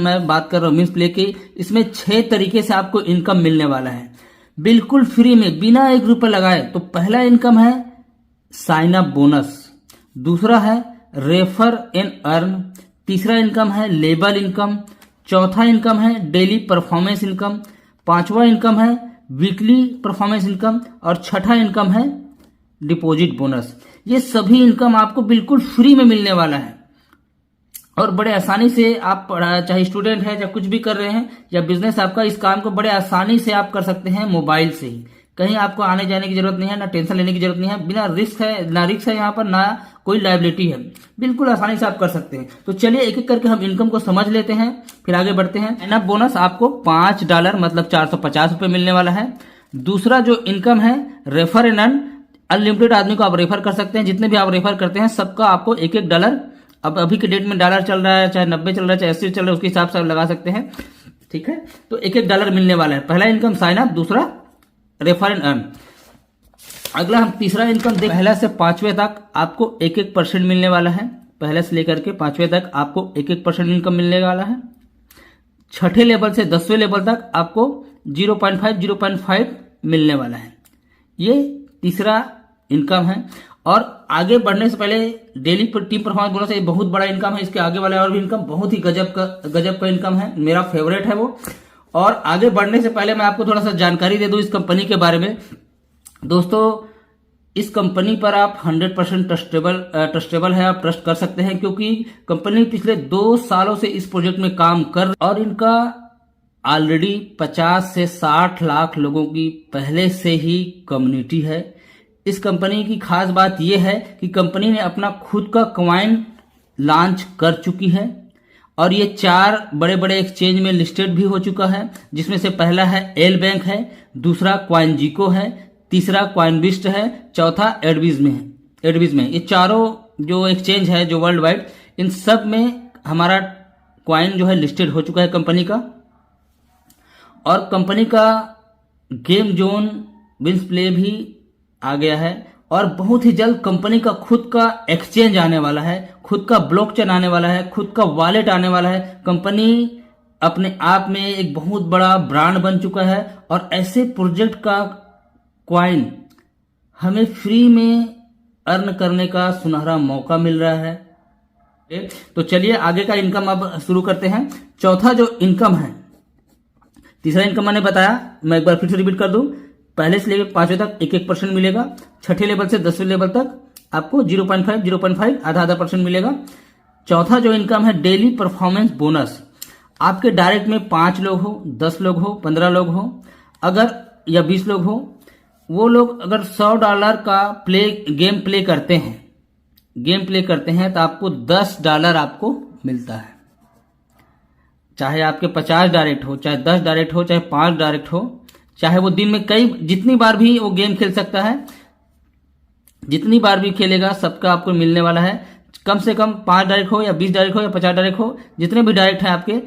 मैं बात कर रहा हूँ मीन्स प्ले की, इसमें 6 तरीके से आपको इनकम मिलने वाला है बिल्कुल फ्री में बिना 1 रुपए लगाए। तो पहला इनकम है साइन अप बोनस, दूसरा है रेफर एंड अर्न, तीसरा इनकम है लेबल इनकम, चौथा इनकम है डेली परफॉर्मेंस इनकम, पांचवा इनकम है वीकली परफॉर्मेंस इनकम और छठा इनकम है डिपॉजिट बोनस। ये सभी इनकम आपको बिल्कुल फ्री में मिलने वाला है और बड़े आसानी से आप चाहे स्टूडेंट है चाहे कुछ भी कर रहे हैं या बिजनेस आपका, इस काम को बड़े आसानी से आप कर सकते हैं मोबाइल से ही। कहीं आपको आने जाने की जरूरत नहीं है, ना टेंशन लेने की जरूरत नहीं है, बिना रिस्क है, ना रिस्क है यहाँ पर, ना कोई लायबिलिटी है, बिल्कुल आसानी से आप कर सकते हैं। तो चलिए एक एक करके हम इनकम को समझ लेते हैं, फिर आगे बढ़ते हैं। साइन अप बोनस आपको $5 मतलब 450 रुपए मिलने वाला है। दूसरा जो इनकम है रेफर एंड अर्न, अनलिमिटेड आदमी को आप रेफर कर सकते हैं, जितने भी आप रेफर करते हैं सबका आपको $1। अब अभी के डेट में डॉलर चल रहा है, चाहे 90 चल रहा है, चाहे 80 चल रहा है, उसके हिसाब से आप लगा सकते हैं, ठीक है। तो $1 मिलने वाला है। पहला इनकम साइन अप, दूसरा रेफर एंड अर्न। अगला हम तीसरा इनकम देख, पहला से 5वें तक आपको 1-1% मिलने वाला है। पहले से लेकर के 5वें तक आपको 1-1% इनकम मिलने वाला है। छठे लेवल से 10वें लेवल तक आपको 0.5 मिलने वाला है। ये तीसरा इनकम है। और आगे बढ़ने से पहले डेली टीम परफॉर्मेंस बोनस एक बहुत बड़ा इनकम है, इसके आगे वाला और भी इनकम बहुत ही गजब का इनकम है, मेरा फेवरेट है वो। और आगे बढ़ने से पहले मैं आपको थोड़ा सा जानकारी दे दूं इस कंपनी के बारे में। दोस्तों इस कंपनी पर आप 100% ट्रस्टेबल है, आप ट्रस्ट कर सकते हैं, क्योंकि कंपनी पिछले 2 सालों से इस प्रोजेक्ट में काम कर और इनका ऑलरेडी 50 से 60 लाख लोगों की पहले से ही कम्युनिटी है। इस कंपनी की खास बात यह है कि कंपनी ने अपना खुद का कॉइन लॉन्च कर चुकी है और ये 4 बड़े बड़े एक्सचेंज में लिस्टेड भी हो चुका है, जिसमें से पहला है एल बैंक है, दूसरा कॉइनजिको है, तीसरा कॉइनबिस्ट है, चौथा एडविज में। ये चारों जो एक्सचेंज है जो वर्ल्ड वाइड, इन सब में हमारा कॉइन जो है लिस्टेड हो चुका है कंपनी का। और कंपनी का गेम जोन विंस प्ले भी आ गया है और बहुत ही जल्द कंपनी का खुद का एक्सचेंज आने वाला है, खुद का ब्लॉकचेन आने वाला है, खुद का वॉलेट आने वाला है। कंपनी अपने आप में एक बहुत बड़ा ब्रांड बन चुका है और ऐसे प्रोजेक्ट का कॉइन हमें फ्री में अर्न करने का सुनहरा मौका मिल रहा है। तो चलिए आगे का इनकम अब शुरू करते हैं। चौथा जो इनकम है, तीसरा इनकम मैंने बताया, मैं एक बार फिर से रिपीट कर दूं। पहले से लेकर 5वें तक 1-1% मिलेगा। छठे लेवल से 10वें लेवल तक आपको 0.5 आधा % मिलेगा। चौथा जो इनकम है डेली परफॉर्मेंस बोनस, आपके डायरेक्ट में 5 लोग हो, 10 लोग हो, 15 लोग हो, अगर या 20 लोग हो, वो लोग अगर $100 का गेम प्ले करते हैं तो आपको $10 आपको मिलता है। चाहे आपके 50 डायरेक्ट हो, चाहे 10 डायरेक्ट हो, चाहे 5 डायरेक्ट हो, चाहे वो दिन में जितनी बार भी वो गेम खेल सकता है, जितनी बार भी खेलेगा सबका आपको मिलने वाला है। कम से कम 5 डायरेक्ट हो या 20 डायरेक्ट हो या 50 डायरेक्ट हो, जितने भी डायरेक्ट हैं आपके,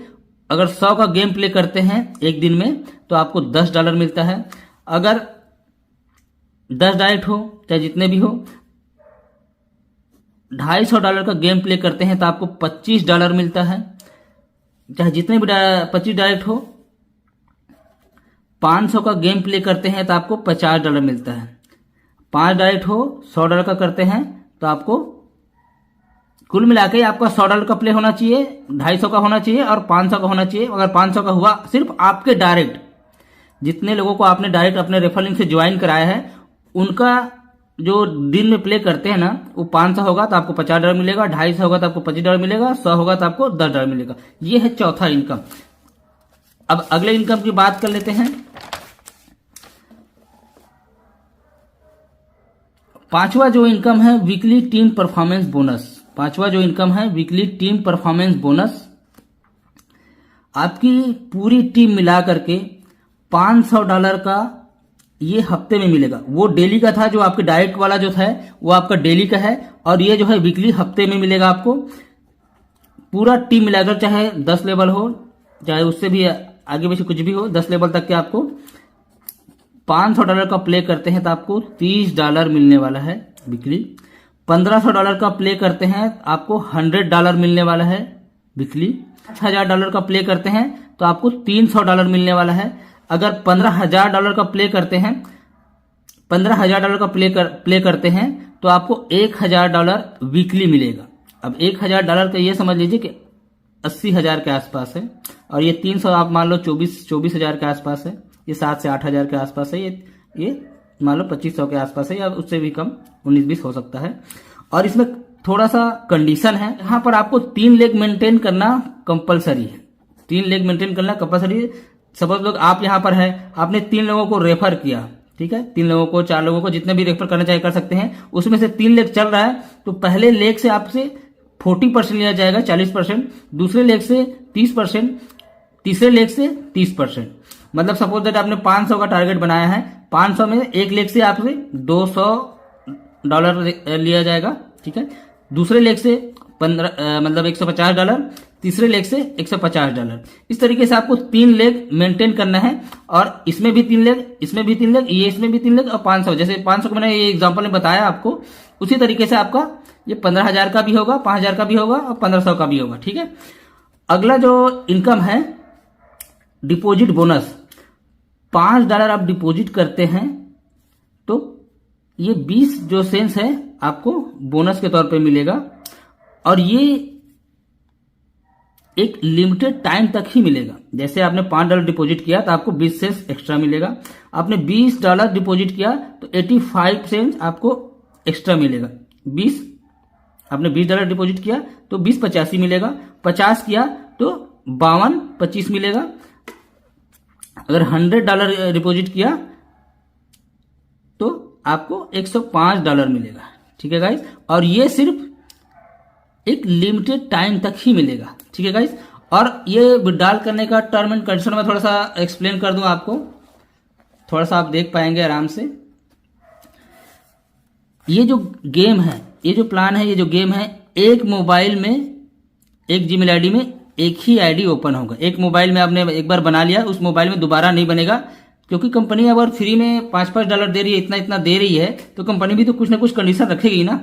अगर 100 का गेम प्ले करते हैं एक दिन में तो आपको $10 मिलता है। अगर 10 डायरेक्ट हो चाहे जितने भी हो, $250 का गेम प्ले करते हैं तो आपको $25 मिलता है। चाहे जितने भी 25 डायरेक्ट हो, 500 का गेम प्ले करते हैं तो आपको $50 मिलता है। 5 डायरेक्ट हो, $100 का करते हैं तो आपको कुल मिला के आपका $100 का प्ले होना चाहिए, 250 का होना चाहिए और 500 का होना चाहिए। अगर 500 का हुआ, सिर्फ आपके डायरेक्ट जितने लोगों को आपने डायरेक्ट अपने रेफरल लिंक से ज्वाइन कराया है, उनका जो दिन में प्ले करते हैं ना, वो 500 होगा तो आपको $50 मिलेगा, 250 होगा तो आपको $25 मिलेगा, 100 होगा तो आपको $10 मिलेगा। ये है चौथा इनकम। अब अगले इनकम की बात कर लेते हैं। पांचवा जो इनकम है वीकली टीम परफॉर्मेंस बोनस। आपकी पूरी टीम मिला करके $500 का ये हफ्ते में मिलेगा। वो डेली का था, जो आपके डायरेक्ट वाला जो था वो आपका डेली का है, और ये जो है वीकली हफ्ते में मिलेगा आपको। पूरा टीम मिलाकर, चाहे 10 लेवल हो, चाहे उससे भी आगे पीछे कुछ भी हो, 10 लेवल तक के आपको $500 का प्ले करते हैं तो आपको $30 मिलने वाला है वीकली। $1500 का प्ले करते हैं आपको $100 मिलने वाला है वीकली। $1000 का प्ले करते हैं तो आपको $300 मिलने वाला है। अगर $15,000 का प्ले करते हैं, $15,000 का प्ले करते हैं तो आपको $1,000 वीकली मिलेगा। अब $1,000 का ये समझ लीजिए कि 80,000 के आसपास है, और ये 300 आप मान लो 24,000 के आसपास है, ये 7 से 8,000 के आसपास है, ये मान लो 2500 के आसपास है, या उससे भी कम 19-20 हो सकता है। और इसमें थोड़ा सा कंडीशन है, यहाँ पर आपको 3 लेग मेंटेन करना कंपलसरी है। 3 लेग मेंटेन करना कंपलसरी है। सपोज लोग आप यहाँ पर है, आपने 3 लोगों को रेफर किया, ठीक है, 3 लोगों को, 4 लोगों को, जितने भी रेफर करना चाहे कर सकते हैं। उसमें से 3 लेग चल रहा है तो पहले लेग से आपसे 40% लिया जाएगा, 40%, दूसरे लेग से 30%, तीसरे लेग से 30%। मतलब सपोज दैट आपने 500 का टारगेट बनाया है, 500 में एक लेग से आपसे $200 लिया जाएगा, ठीक है, दूसरे लेग से मतलब $150, तीसरे लेग से $150। इस तरीके से आपको 3 लेग मेंटेन करना है, और इसमें भी 3 लेग, इसमें भी 3 लेग, ये इसमें भी 3 लेग, और 500, जैसे 500 को मैंने ये एग्जांपल में बताया आपको, उसी तरीके से आपका ये 15,000 का भी होगा, 5,000 का भी होगा, और 1,500 का भी होगा, ठीक है। अगला जो इनकम है डिपॉजिट बोनस, $5 आप डिपॉजिट करते हैं तो ये 20 जो सेंस है आपको बोनस के तौर पे मिलेगा, और ये एक लिमिटेड टाइम तक ही मिलेगा। जैसे आपने $5 डिपॉजिट किया तो आपको 20 सेंस एक्स्ट्रा मिलेगा, आपने $20 डिपॉजिट किया तो 85 सेंस आपको एक्स्ट्रा मिलेगा। आपने $20 डिपॉजिट किया तो 20 85 मिलेगा, 50 किया तो 52 25 मिलेगा। अगर $100 डिपॉजिट किया तो आपको $105 मिलेगा, ठीक है गाइस। और ये सिर्फ एक लिमिटेड टाइम तक ही मिलेगा, ठीक है गाइस। और ये विड्रॉल करने का टर्म एंड कंडीशन में थोड़ा सा एक्सप्लेन कर दूं आपको, थोड़ा सा आप देख पाएंगे आराम से। ये जो गेम है, ये जो प्लान है, ये जो गेम है, एक मोबाइल में, एक जीमेल आईडी में एक ही आईडी ओपन होगा। एक मोबाइल में आपने एक बार बना लिया, उस मोबाइल में दोबारा नहीं बनेगा, क्योंकि कंपनी अगर फ्री में $5 दे रही है, इतना दे रही है, तो कंपनी भी तो कुछ ना कुछ कंडीशन रखेगी ना।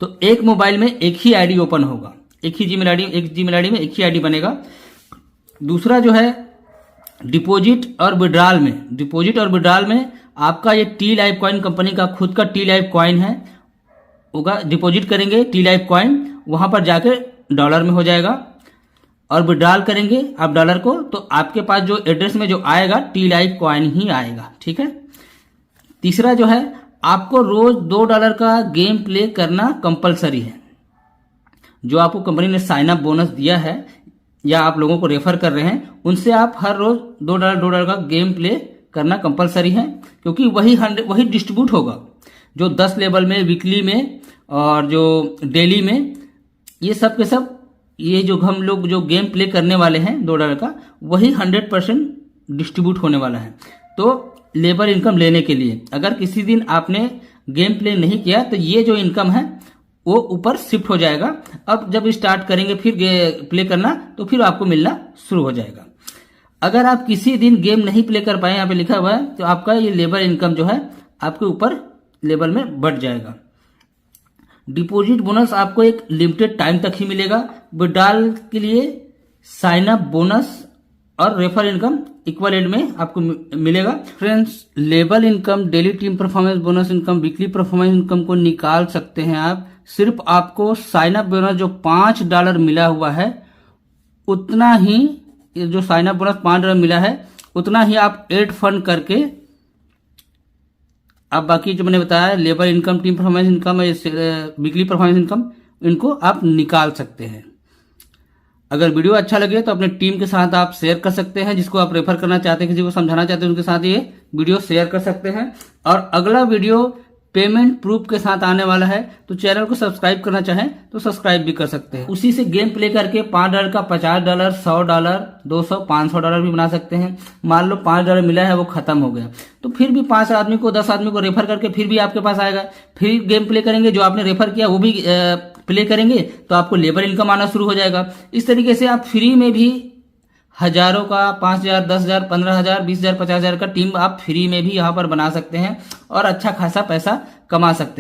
तो एक मोबाइल में एक ही आईडी ओपन होगा, एक जीमेल आईडी में एक ही आईडी बनेगा। दूसरा जो है डिपॉजिट और विड्रॉल में आपका ये टी लाइव कॉइन, कंपनी का खुद का टी लाइव कॉइन है, होगा। डिपॉजिट करेंगे टी लाइव कॉइन, वहां पर जाकर डॉलर में हो जाएगा, और विड्रॉल करेंगे आप डॉलर को, तो आपके पास जो एड्रेस में जो आएगा टी लाइव कॉइन ही आएगा, ठीक है। तीसरा जो है, आपको रोज $2 का गेम प्ले करना कंपलसरी है। जो आपको कंपनी ने साइन अप बोनस दिया है, या आप लोगों को रेफर कर रहे हैं, उनसे आप हर रोज $2 का गेम प्ले करना कंपलसरी है, क्योंकि वही डिस्ट्रीब्यूट होगा। जो 10 लेवल में, वीकली में, और जो डेली में, ये सब के सब, ये जो हम लोग जो गेम प्ले करने वाले हैं $2 का, वही 100% डिस्ट्रीब्यूट होने वाला है। तो लेबर इनकम लेने के लिए अगर किसी दिन आपने गेम प्ले नहीं किया तो ये जो इनकम है वो ऊपर शिफ्ट हो जाएगा। अब जब स्टार्ट करेंगे फिर प्ले करना, तो फिर आपको मिलना शुरू हो जाएगा। अगर आप किसी दिन गेम नहीं प्ले कर पाए, यहाँ पे लिखा हुआ है, तो आपका ये लेबर इनकम जो है आपके ऊपर लेवल में बढ़ जाएगा। डिपॉजिट बोनस आपको एक लिमिटेड टाइम तक ही मिलेगा। विड्रॉल के लिए साइन अप बोनस और रेफर इनकम इक्वल एंड में आपको मिलेगा। Friends, level income, daily team performance bonus income, weekly performance income को निकाल सकते हैं आप। सिर्फ आपको साइन अप बोनस जो $5 मिला हुआ है, उतना ही, जो साइन अप बोनस $5 मिला है, उतना ही आप एड फंड करके आप बाकी जो मैंने बताया labour income, team performance income, weekly performance income, इनको आप निकाल सकते हैं। अगर वीडियो अच्छा लगे तो अपने टीम के साथ आप शेयर कर सकते हैं। जिसको आप रेफर करना चाहते हैं, किसी को समझाना चाहते हैं, उनके साथ ये वीडियो शेयर कर सकते हैं। और अगला वीडियो पेमेंट प्रूफ के साथ आने वाला है, तो चैनल को सब्सक्राइब करना चाहें तो सब्सक्राइब भी कर सकते हैं। उसी से गेम प्ले करके $5 का $50, $100, $200, $500 भी बना सकते हैं। मान लो $5 मिला है, वो खत्म हो गया, तो फिर भी 5 आदमी को, 10 आदमी को रेफर करके फिर भी आपके पास आएगा। फिर गेम प्ले करेंगे, जो आपने रेफर किया वो भी प्ले करेंगे, तो आपको लेबर इनकम आना शुरू हो जाएगा। इस तरीके से आप फ्री में भी हजारों का, 5,000, 10,000, 15,000, 20,000, 50,000 का टीम आप फ्री में भी यहाँ पर बना सकते हैं और अच्छा खासा पैसा कमा सकते हैं।